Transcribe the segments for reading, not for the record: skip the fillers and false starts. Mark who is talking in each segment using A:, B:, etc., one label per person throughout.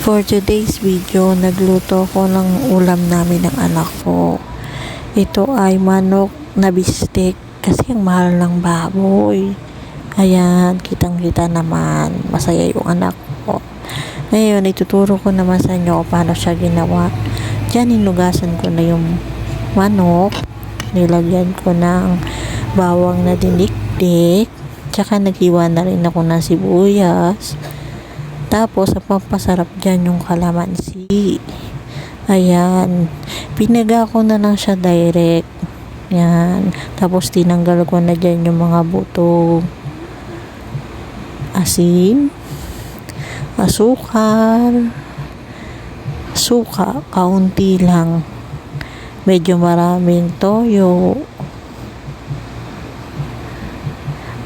A: For today's video, nagluto ko ng ulam namin ng anak ko. Ito ay manok na bistek kasi ang mahal ng baboy. Ayan, kitang-kita naman. Masaya yung anak ko. Ngayon, ituturo ko naman sa inyo kung paano siya ginawa. Diyan, inugasan ko na yung manok. Nilagyan ko ng bawang na dinikdik. Tsaka naghiwa na rin ako ng sibuyas. Tapos, ang pampasarap dyan yung kalamansi. Ayan. Pinaga ko na lang siya direct. Yan. Tapos, tinanggal ko na dyan yung mga buto. Asin. Asukal. Suka. Kaunti lang. Medyo maraming toyo.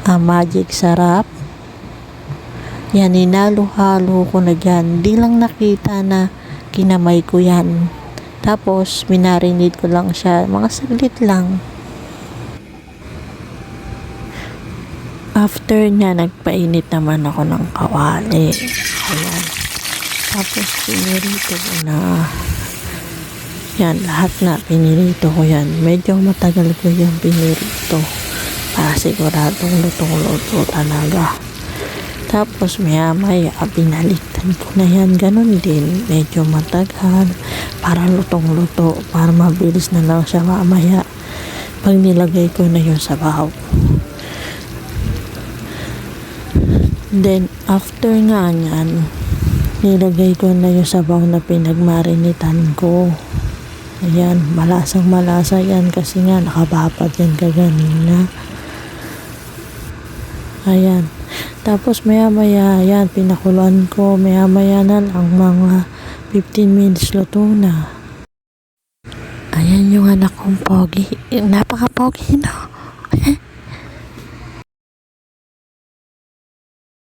A: Magic sarap. Yan, hinalo-halo ko na dyan. Di lang nakita na kinamay ko yan. Tapos, minarinate ko lang siya. Mga saglit lang. After niya, nagpainit naman ako ng kawali. Ayan. Tapos, pinirito ko na. Yan, lahat na pinirito ko yan. Medyo matagal ko yung pinirito. Para siguradong lutong-luto talaga. Tapos maya-maya binaliktad ko na yan. Ganun din. Medyo matagal. Para lutong-luto. Para mabilis na lang siya mamaya. Pag nilagay ko na yung sabaw. Then after nga yan, nilagay ko na yung sabaw na pinagmarinitan ko. Ayan. Malasang malasa yan. Kasi nga nakababad yan kaganina. Ayan. Tapos maya-maya, yan, pinakuluan ko. Maya-maya na lang, mga 15 minutes luto na. Ayan yung anak kong pogi. Napaka-pogi, no?